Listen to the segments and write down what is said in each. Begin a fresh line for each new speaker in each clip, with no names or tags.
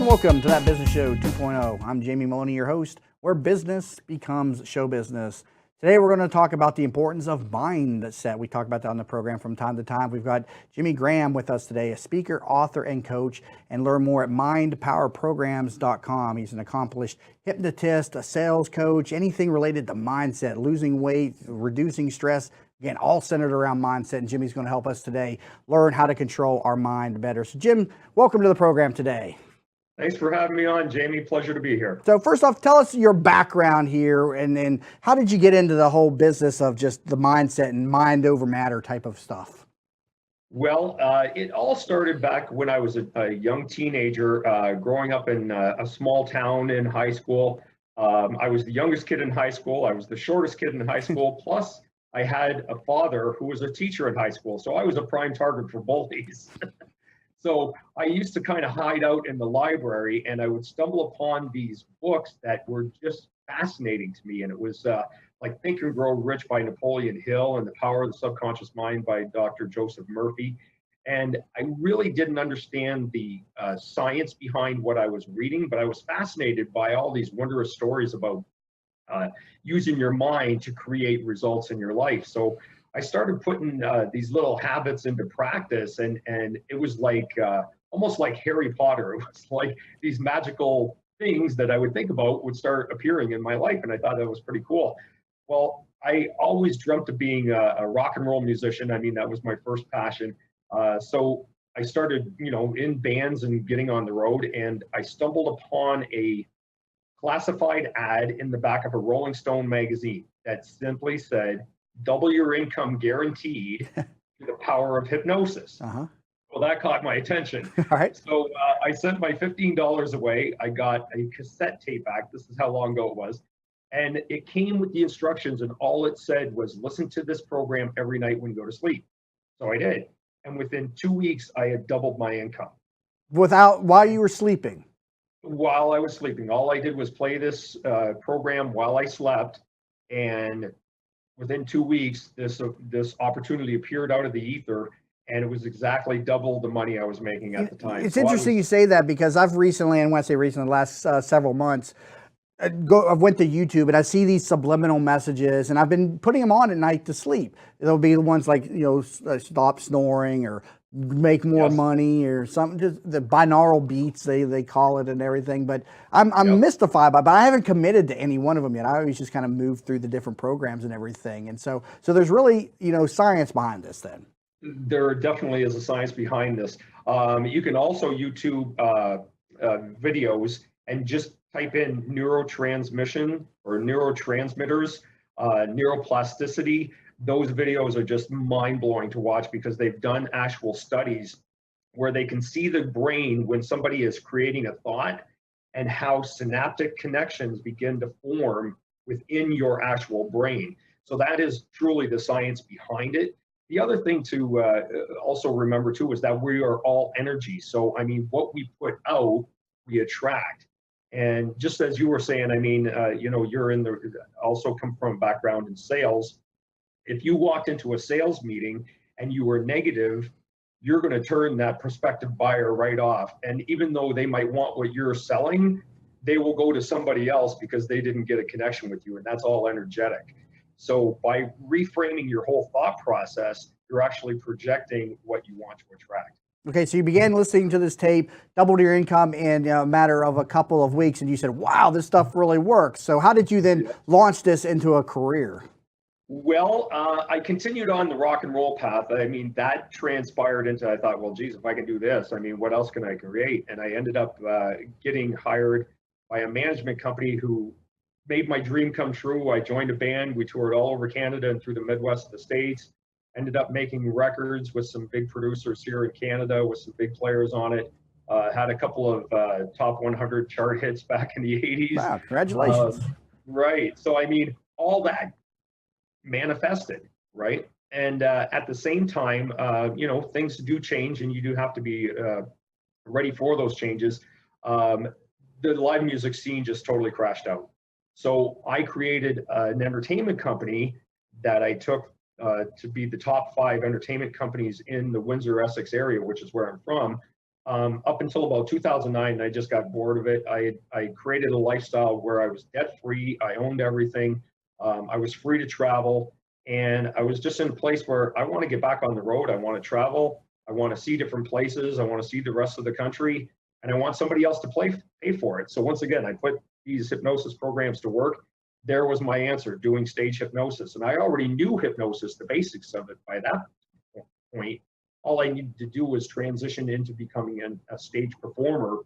and welcome to That Business Show 2.0. I'm Jamie Maloney, your host, where business becomes show business. Today we're going to talk about the importance of mindset. We talk about that on the program from time to time. We've got Jimmy Graham with us today, a speaker, author, and coach, and learn more at mindpowerprograms.com. He's an accomplished hypnotist, a sales coach, anything related to mindset, losing weight, reducing stress. Again, all centered around mindset, and Jimmy's going to help us today learn how to control our mind better. So Jim, welcome to the program today.
Thanks for having me on, Jamie. Pleasure to be here.
So first off, tell us your background here, and then how did you get into the whole business of just the mindset and mind over matter type of stuff?
Well, it all started back when I was a young teenager, growing up in a small town in high school. I was the youngest kid in high school. I was the shortest kid in high school. Plus, I had a father who was a teacher in high school. So I was a prime target for bullies. So I used to kind of hide out in the library, and I would stumble upon these books that were just fascinating to me. And it was like Think and Grow Rich by Napoleon Hill and The Power of the Subconscious Mind by Dr. Joseph Murphy. And I really didn't understand the science behind what I was reading, but I was fascinated by all these wondrous stories about using your mind to create results in your life. So I started putting these little habits into practice, and it was like almost like Harry Potter. It was like these magical things that I would think about would start appearing in my life, and I thought that was pretty cool. Well, I always dreamt of being a rock and roll musician. I mean, that was my first passion. So I started, in bands and getting on the road, and I stumbled upon a classified ad in the back of a Rolling Stone magazine that simply said, "Double your income guaranteed through the power of hypnosis."
Uh-huh.
Well, that caught my attention.
All right.
So I sent my $15 away. I got a cassette tape back. This is how long ago it was. And it came with the instructions, and all it said was, listen to this program every night when you go to sleep. So I did. And within 2 weeks, I had doubled my income.
While you were sleeping?
While I was sleeping. All I did was play this program while I slept, and within 2 weeks, this opportunity appeared out of the ether, and it was exactly double the money I was making at the time.
It's interesting you say that, because I've recently, and when I say recently, the last several months, I went to YouTube and I see these subliminal messages, and I've been putting them on at night to sleep. There'll be the ones like, stop snoring or make more money or something, just the binaural beats they call it and everything. But I'm mystified by it, but I haven't committed to any one of them yet. I always just kind of move through the different programs and everything. And so there's really, science behind this then.
There definitely is a science behind this. You can also YouTube videos and just type in neurotransmission or neurotransmitters, neuroplasticity. Those videos are just mind-blowing to watch, because they've done actual studies where they can see the brain when somebody is creating a thought and how synaptic connections begin to form within your actual brain. So that is truly the science behind it. The other thing to also remember too is that we are all energy. So, I mean, what we put out, we attract. And just as you were saying, I mean, you're also come from a background in sales. If you walked into a sales meeting and you were negative, you're going to turn that prospective buyer right off. And even though they might want what you're selling, they will go to somebody else because they didn't get a connection with you. And that's all energetic. So by reframing your whole thought process, you're actually projecting what you want to attract.
Okay, so you began listening to this tape, doubled your income in a matter of a couple of weeks, and you said, wow, this stuff really works. So how did you then launch this into a career?
Well, I continued on the rock and roll path. I mean, that transpired into, I thought, well, geez, if I can do this, I mean, what else can I create? And I ended up getting hired by a management company who made my dream come true. I joined a band. We toured all over Canada and through the Midwest of the States. Ended up making records with some big producers here in Canada with some big players on it. Had a couple of top 100 chart hits back in the 80s.
Wow, congratulations.
Right. So, I mean, all that manifested, right? And at the same time, things do change, and you do have to be ready for those changes. The live music scene just totally crashed out. So I created an entertainment company that I took to be the top 5 entertainment companies in the Windsor, Essex area, which is where I'm from. Up until about 2009, I just got bored of it. I created a lifestyle where I was debt free. I owned everything. I was free to travel. And I was just in a place where I want to get back on the road. I want to travel. I want to see different places. I want to see the rest of the country. And I want somebody else to pay for it. So once again, I put these hypnosis programs to work. There was my answer, doing stage hypnosis. And I already knew hypnosis, the basics of it by that point. All I needed to do was transition into becoming a stage performer.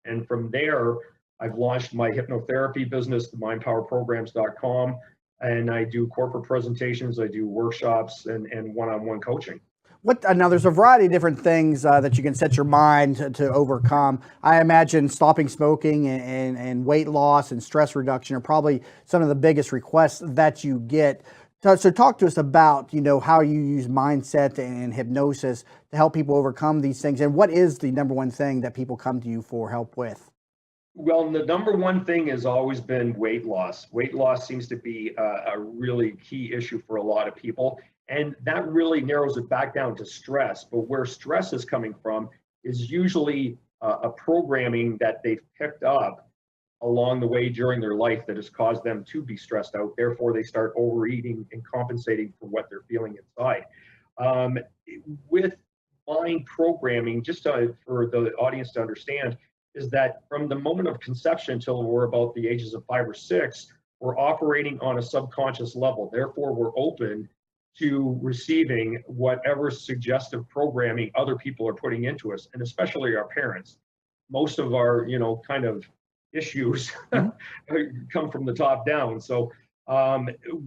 And from there, I've launched my hypnotherapy business, the mindpowerprograms.com, and I do corporate presentations, I do workshops and one-on-one coaching.
Now there's a variety of different things that you can set your mind to overcome. I imagine stopping smoking and weight loss and stress reduction are probably some of the biggest requests that you get. So talk to us about, how you use mindset and hypnosis to help people overcome these things. And what is the number one thing that people come to you for help with?
Well, the number one thing has always been weight loss. Weight loss seems to be a really key issue for a lot of people. And that really narrows it back down to stress. But where stress is coming from is usually a programming that they've picked up along the way during their life that has caused them to be stressed out. Therefore, they start overeating and compensating for what they're feeling inside. With mind programming, just for the audience to understand, is that from the moment of conception till we're about the ages of 5 or 6, we're operating on a subconscious level. Therefore, we're open to receiving whatever suggestive programming other people are putting into us, and especially our parents. Most of our, kind of issues come from the top down. So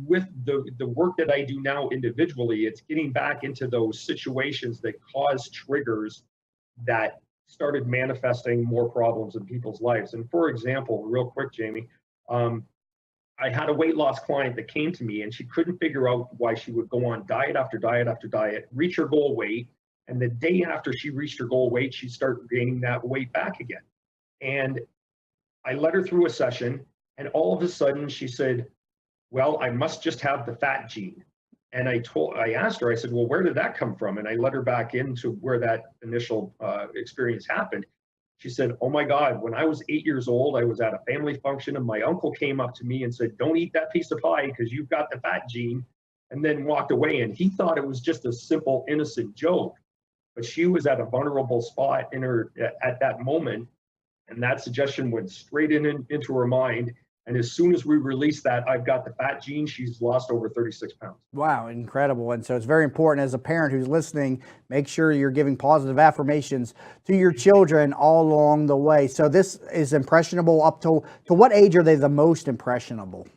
with the work that I do now individually, it's getting back into those situations that cause triggers that started manifesting more problems in people's lives. And for example, real quick, Jamie, I had a weight loss client that came to me and she couldn't figure out why she would go on diet after diet after diet, reach her goal weight. And the day after she reached her goal weight, she'd start gaining that weight back again. And I led her through a session and all of a sudden she said, well, I must just have the fat gene. And I asked her, I said, well, where did that come from? And I led her back into where that initial experience happened. She said, oh my God, when I was 8 years old, I was at a family function and my uncle came up to me and said, don't eat that piece of pie because you've got the fat gene, and then walked away. And he thought it was just a simple, innocent joke. But she was at a vulnerable spot in her at that moment. And that suggestion went straight into her mind. And as soon as we released that, I've got the fat gene, she's lost over 36 pounds.
Wow, incredible. And so it's very important as a parent who's listening, make sure you're giving positive affirmations to your children all along the way. So this is impressionable up to what age are they the most impressionable?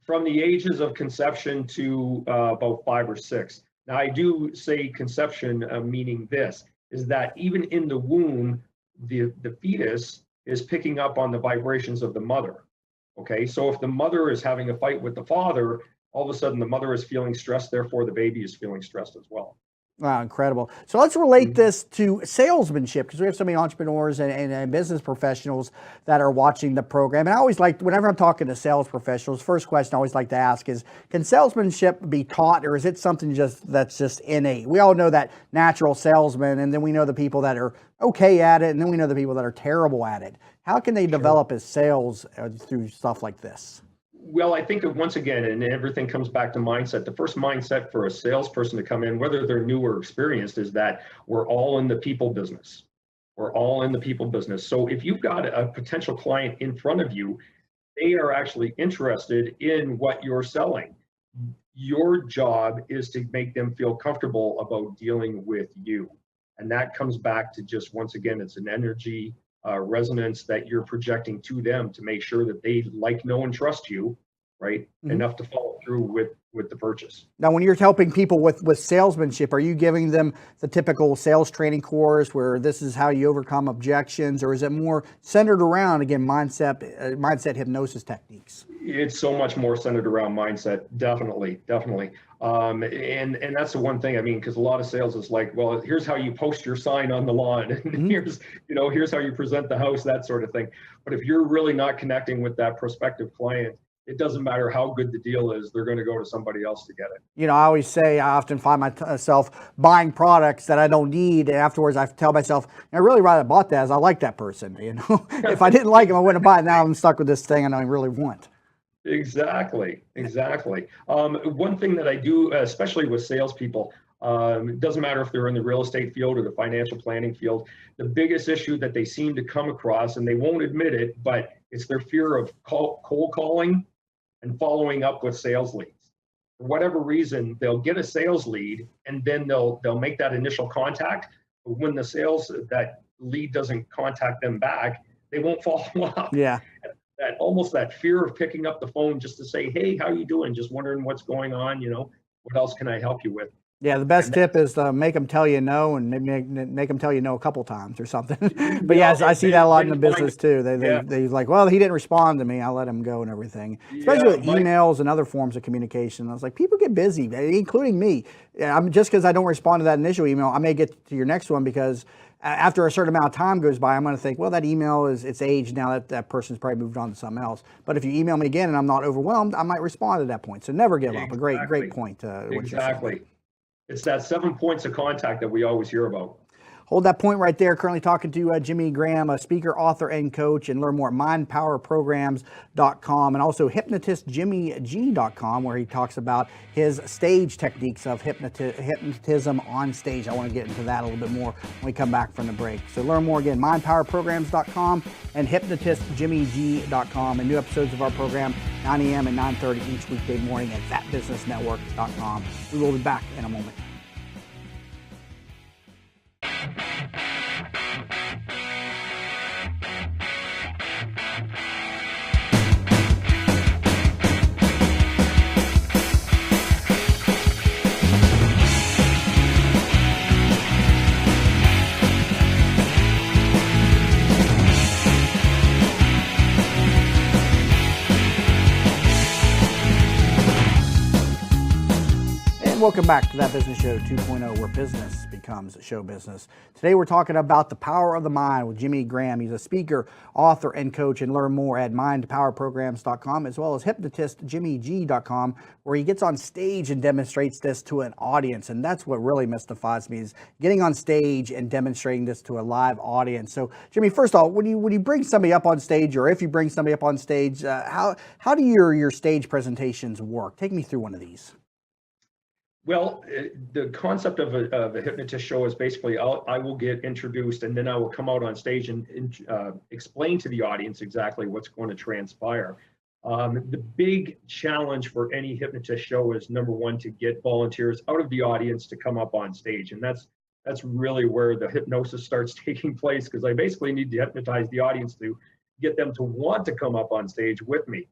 From the ages of conception to about 5 or 6. Now, I do say conception, meaning this, is that even in the womb, the fetus is picking up on the vibrations of the mother. Okay, so if the mother is having a fight with the father, all of a sudden the mother is feeling stressed, therefore the baby is feeling stressed as well.
Wow, incredible. So let's relate this to salesmanship, because we have so many entrepreneurs and business professionals that are watching the program. And I always like, whenever I'm talking to sales professionals, first question I always like to ask is, can salesmanship be taught, or is it something that's just innate? We all know that natural salesman, and then we know the people that are okay at it, and then we know the people that are terrible at it. How can they develop as sales through stuff like this?
Well, I think once again, and everything comes back to mindset. The first mindset for a salesperson to come in, whether they're new or experienced, is that we're all in the people business. We're all in the people business. So if you've got a potential client in front of you, they are actually interested in what you're selling. Your job is to make them feel comfortable about dealing with you. And that comes back to just, once again, it's an energy resonance that you're projecting to them to make sure that they like, know, and trust you, right? Enough to follow through with the purchase.
Now, when you're helping people with salesmanship, are you giving them the typical sales training course where this is how you overcome objections, or is it more centered around, again, mindset hypnosis techniques?
It's so much more centered around mindset. Definitely. And that's the one thing, I mean, because a lot of sales is like, well, here's how you post your sign on the lawn, and here's how you present the house, that sort of thing. But if you're really not connecting with that prospective client it doesn't matter how good the deal is, they're going to go to somebody else to get it.
You know, I always say I often find myself buying products that I don't need, and afterwards I tell myself, I really rather bought that as I like that person. You know, if I didn't like him, I wouldn't have bought it. Now I'm stuck with this thing and I really want.
Exactly. One thing that I do, especially with salespeople, it doesn't matter if they're in the real estate field or the financial planning field, the biggest issue that they seem to come across, and they won't admit it, but it's their fear of cold calling and following up with sales leads. For whatever reason, they'll get a sales lead and then they'll make that initial contact. But when that lead doesn't contact them back, they won't follow up.
Yeah.
That fear of picking up the phone just to say, hey, how you doing? Just wondering what's going on. What else can I help you with?
Yeah, the best tip is to make them tell you no, and make them tell you no a couple times or something. But yes, I see that a lot in the business too. They like, well, he didn't respond to me, I'll let him go and everything. Especially with emails and other forms of communication. I was like, people get busy, including me. Just because I don't respond to that initial email, I may get to your next one because after a certain amount of time goes by, I'm going to think, well, that email it's aged now, that person's probably moved on to something else. But if you email me again and I'm not overwhelmed, I might respond at that point. So never give up. A great point.
Exactly. It's that 7 points of contact that we always hear about.
Hold that point right there. Currently talking to Jimmy Graham, a speaker, author, and coach, and learn more at mindpowerprograms.com and also hypnotistjimmyg.com, where he talks about his stage techniques of hypnotism on stage. I want to get into that a little bit more when we come back from the break. So learn more again, mindpowerprograms.com and hypnotistjimmyg.com, and new episodes of our program 9 a.m. and 9:30 each weekday morning at thatbusinessnetwork.com. We will be back in a moment. Welcome back to That Business Show 2.0, where business becomes show business. Today we're talking about the power of the mind with Jimmy Graham. He's a speaker, author, and coach, and learn more at mindpowerprograms.com as well as hypnotistjimmyg.com, where he gets on stage and demonstrates this to an audience. And that's what really mystifies me, is getting on stage and demonstrating this to a live audience. So Jimmy, first of all, when you bring somebody up on stage, or if you bring somebody up on stage, how do your stage presentations work? Take me through one of these.
Well, the concept of a hypnotist show is basically I will get introduced and then I will come out on stage and explain to the audience exactly what's going to transpire. The big challenge for any hypnotist show is, number one, to get volunteers out of the audience to come up on stage. And that's really where the hypnosis starts taking place, because I basically need to hypnotize the audience to get them to want to come up on stage with me.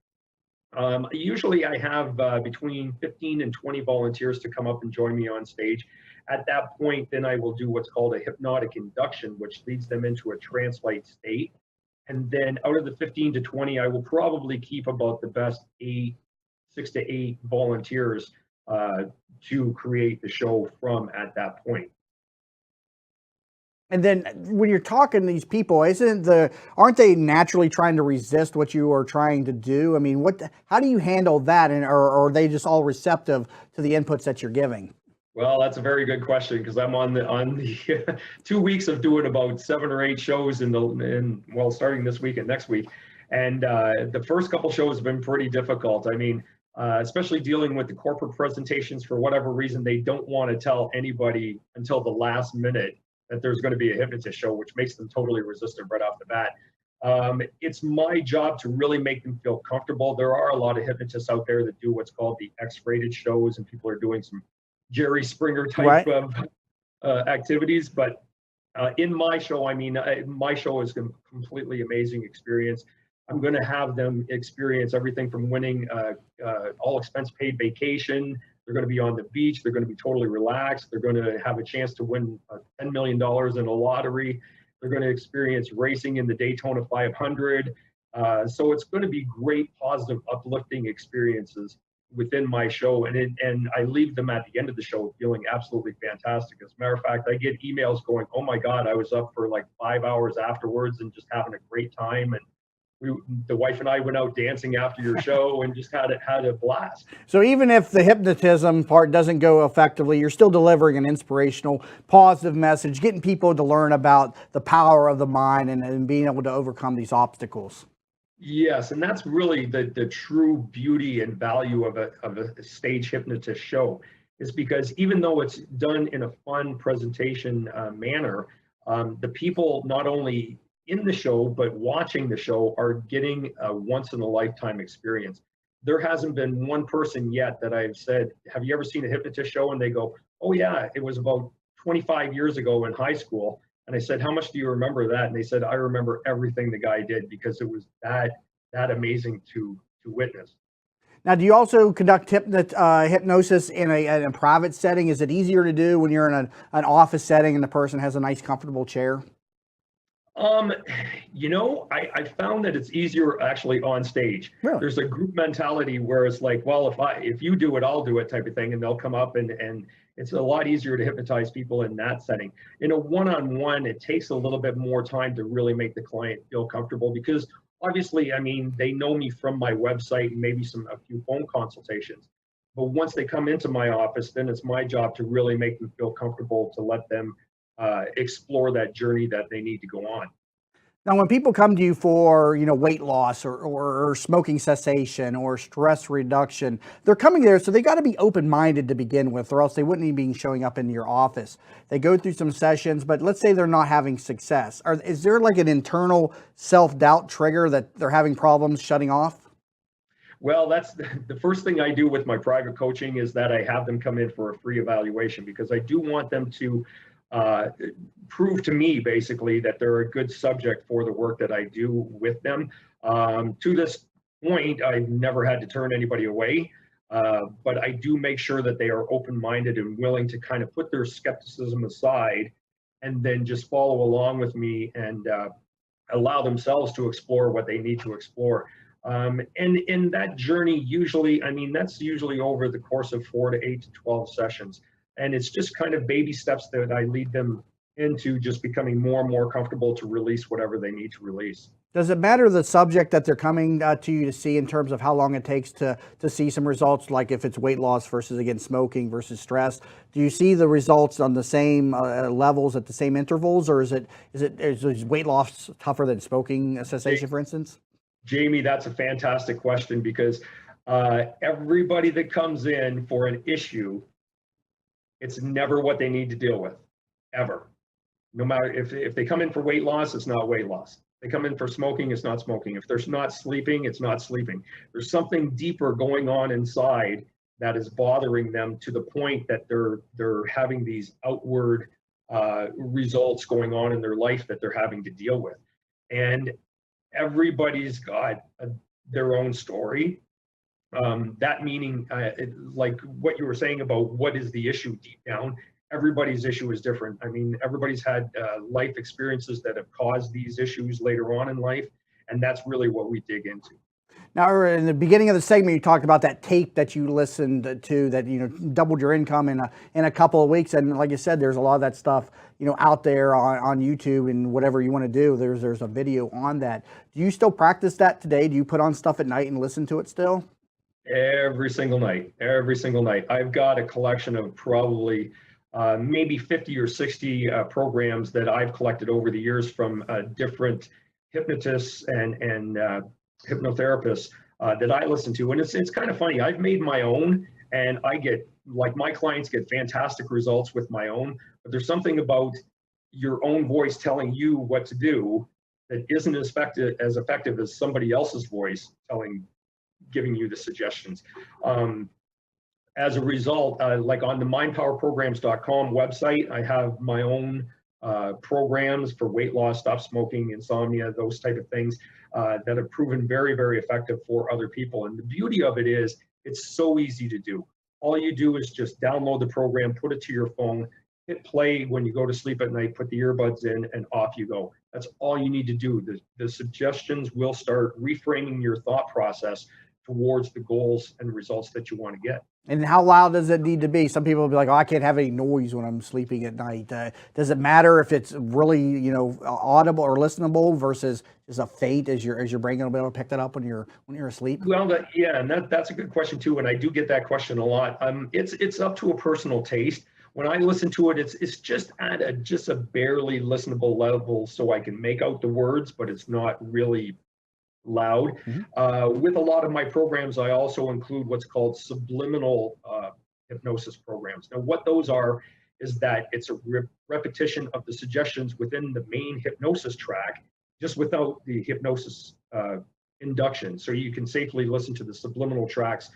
Usually I have between 15 and 20 volunteers to come up and join me on stage. At that point, then I will do what's called a hypnotic induction, which leads them into a trance-like state. And then out of the 15 to 20, I will probably keep about the best 6 to 8 volunteers to create the show from at that point.
And then when you're talking to these people, aren't they naturally trying to resist what you are trying to do? I mean, how do you handle that? Or are they just all receptive to the inputs that you're giving?
Well, that's a very good question, because I'm on the 2 weeks of doing about 7 or 8 shows starting this week and next week. And the first couple shows have been pretty difficult. I mean, especially dealing with the corporate presentations. For whatever reason, they don't want to tell anybody until the last minute that there's going to be a hypnotist show, which makes them totally resistant right off the bat. It's my job to really make them feel comfortable. There are a lot of hypnotists out there that do what's called the X-rated shows, and people are doing some Jerry Springer type of activities. But in my show, my show is a completely amazing experience. I'm going to have them experience everything from winning all expense paid vacation. They're going to be on the beach. They're going to be totally relaxed. They're going to have a chance to win $10 million in a lottery. They're going to experience racing in the Daytona 500. So it's going to be great, positive, uplifting experiences within my show. And I leave them at the end of the show feeling absolutely fantastic. As a matter of fact, I get emails going, oh my God, I was up for like 5 hours afterwards and just having a great time. And the wife and I went out dancing after your show and just had a blast.
So even if the hypnotism part doesn't go effectively, you're still delivering an inspirational, positive message, getting people to learn about the power of the mind and being able to overcome these obstacles.
Yes, and that's really the true beauty and value of a stage hypnotist show, is because even though it's done in a fun presentation manner, the people not only in the show but watching the show are getting a once in a lifetime experience. There hasn't been one person yet that I've said, "Have you ever seen a hypnotist show?" And they go, "Oh yeah, it was about 25 years ago in high school." And I said, "How much do you remember that?" And they said, "I remember everything the guy did because it was that amazing to witness."
Now, do you also conduct hypnosis in a private setting? Is it easier to do when you're in an office setting and the person has a nice, comfortable chair?
Um, I found that it's easier actually on stage.
Really?
There's a group mentality where it's like, well, if you do it, I'll do it type of thing, and they'll come up and it's a lot easier to hypnotize people in that setting. In a one-on-one, it takes a little bit more time to really make the client feel comfortable because obviously, I mean, they know me from my website and maybe a few phone consultations. But once they come into my office, then it's my job to really make them feel comfortable, to let them explore that journey that they need to go on.
Now, when people come to you for, weight loss or smoking cessation or stress reduction, they're coming there, so they got to be open-minded to begin with, or else they wouldn't even be showing up in your office. They go through some sessions, but let's say they're not having success. Is there like an internal self-doubt trigger that they're having problems shutting off?
Well, that's the first thing I do with my private coaching is that I have them come in for a free evaluation because I do want them to uh, prove to me basically that they're a good subject for the work that I do with them. To this point, I've never had to turn anybody away, but I do make sure that they are open-minded and willing to kind of put their skepticism aside and then just follow along with me and allow themselves to explore what they need to explore. And in that journey, usually, I mean, that's usually over the course of 4 to 8 to 12 sessions. And it's just kind of baby steps that I lead them into just becoming more and more comfortable to release whatever they need to release.
Does it matter the subject that they're coming to you to see in terms of how long it takes to see some results, like if it's weight loss versus, again, smoking versus stress? Do you see the results on the same levels at the same intervals, or is weight loss tougher than smoking cessation, for instance?
Jamie, that's a fantastic question because everybody that comes in for an issue, it's never what they need to deal with, ever. No matter if they come in for weight loss, it's not weight loss. They come in for smoking, it's not smoking. If they're not sleeping, it's not sleeping. There's something deeper going on inside that is bothering them to the point that they're having these outward results going on in their life that they're having to deal with. And everybody's got their own story. That meaning, like what you were saying about what is the issue deep down, everybody's issue is different. I mean, everybody's had life experiences that have caused these issues later on in life, and that's really what we dig into.
Now, in the beginning of the segment, you talked about that tape that you listened to that doubled your income in a couple of weeks, and like you said, there's a lot of that stuff out there on YouTube and whatever you want to do. There's a video on that. Do you still practice that today? Do you put on stuff at night and listen to it still?
Every single night, every single night. I've got a collection of probably maybe 50 or 60 programs that I've collected over the years from different hypnotists and hypnotherapists that I listen to. And it's kind of funny. I've made my own, and I get, like, my clients get fantastic results with my own, but there's something about your own voice telling you what to do that isn't as effective as somebody else's voice giving you the suggestions. As a result, like on the mindpowerprograms.com website, I have my own programs for weight loss, stop smoking, insomnia, those type of things that have proven very, very effective for other people. And the beauty of it is it's so easy to do. All you do is just download the program, put it to your phone, hit play when you go to sleep at night, put the earbuds in, and off you go. That's all you need to do. The suggestions will start reframing your thought process towards the goals and results that you want to get.
And how loud does it need to be? Some people will be like, "Oh, I can't have any noise when I'm sleeping at night." Does it matter if it's really, audible or listenable versus is a faint as your brain going to be able to pick that up when you're asleep?
Well, that's a good question too, and I do get that question a lot. It's up to a personal taste. When I listen to it, it's just at a barely listenable level, so I can make out the words, but it's not really loud. With a lot of my programs, I also include what's called subliminal hypnosis programs. Now, what those are is that it's a repetition of the suggestions within the main hypnosis track, just without the hypnosis induction. So you can safely listen to the subliminal tracks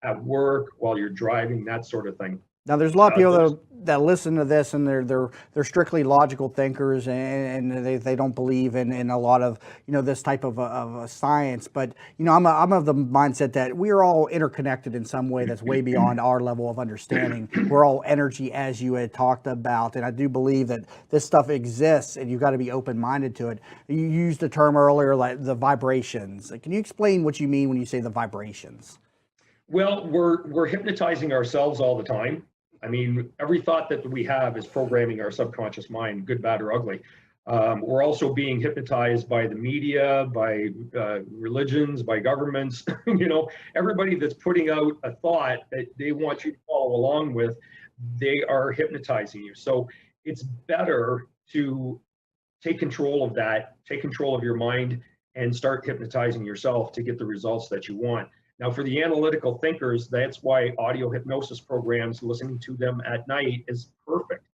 at work, while you're driving, that sort of thing.
Now, there's a lot of people that listen to this, and they're strictly logical thinkers, and they don't believe in a lot of this type of science. But I'm of the mindset that we are all interconnected in some way that's way beyond our level of understanding. We're all energy, as you had talked about, and I do believe that this stuff exists, and you've got to be open-minded to it. You used the term earlier, like the vibrations. Can you explain what you mean when you say the vibrations?
Well, we're hypnotizing ourselves all the time. I mean, every thought that we have is programming our subconscious mind, good, bad, or ugly. We're also being hypnotized by the media, by religions, by governments. Everybody that's putting out a thought that they want you to follow along with, they are hypnotizing you. So it's better to take control of that, take control of your mind, and start hypnotizing yourself to get the results that you want. Now, for the analytical thinkers, that's why audio hypnosis programs, listening to them at night, is perfect.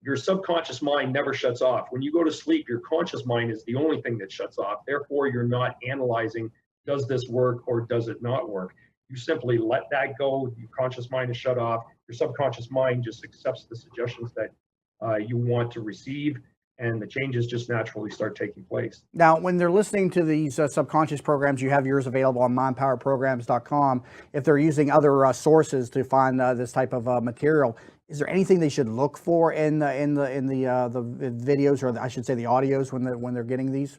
Your subconscious mind never shuts off. When you go to sleep, your conscious mind is the only thing that shuts off. Therefore, you're not analyzing, does this work or does it not work? You simply let that go. Your conscious mind is shut off. Your subconscious mind just accepts the suggestions that you want to receive, and the changes just naturally start taking place.
Now, when they're listening to these subconscious programs, you have yours available on mindpowerprograms.com. If they're using other sources to find this type of material, is there anything they should look for in the videos, or I should say the audios, when they're getting these?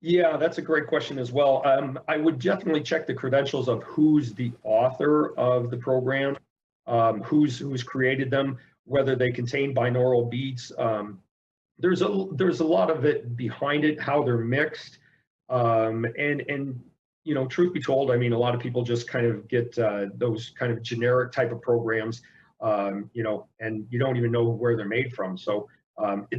Yeah, that's a great question as well. I would definitely check the credentials of who's the author of the program, who's created them, whether they contain binaural beats. There's a lot of it behind it, how they're mixed, and truth be told, I mean, a lot of people just kind of get those kind of generic type of programs, and you don't even know where they're made from. So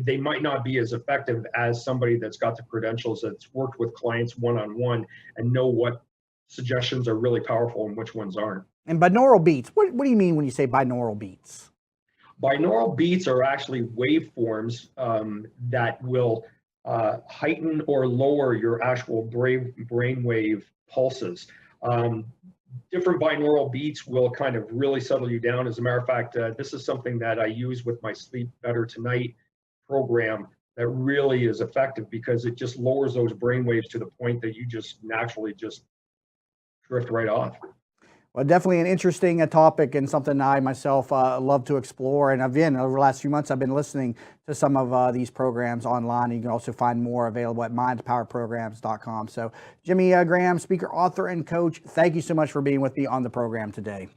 they might not be as effective as somebody that's got the credentials, that's worked with clients one-on-one and know what suggestions are really powerful and which ones aren't.
And binaural beats, what do you mean when you say binaural beats?
Binaural beats are actually waveforms that will heighten or lower your actual brainwave pulses. Different binaural beats will kind of really settle you down. As a matter of fact, this is something that I use with my Sleep Better Tonight program that really is effective, because it just lowers those brainwaves to the point that you just naturally just drift right off.
Well, definitely an interesting topic, and something I myself love to explore. And again, over the last few months, I've been listening to some of these programs online. You can also find more available at mindpowerprograms.com. So Jimmy Graham, speaker, author, and coach, thank you so much for being with me on the program today.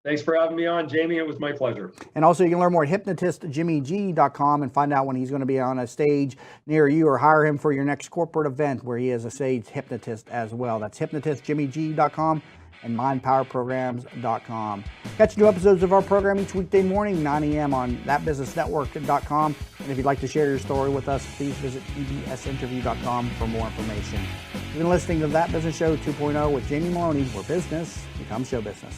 Thanks for having me on, Jamie. It was my pleasure.
And also, you can learn more at hypnotistjimmyg.com and find out when he's going to be on a stage near you, or hire him for your next corporate event where he is a stage hypnotist as well. That's hypnotistjimmyg.com and mindpowerprograms.com. Catch new episodes of our program each weekday morning, 9 a.m. on thatbusinessnetwork.com. And if you'd like to share your story with us, please visit ebsinterview.com for more information. You've been listening to That Business Show 2.0 with Jamie Maloney, where business becomes show business.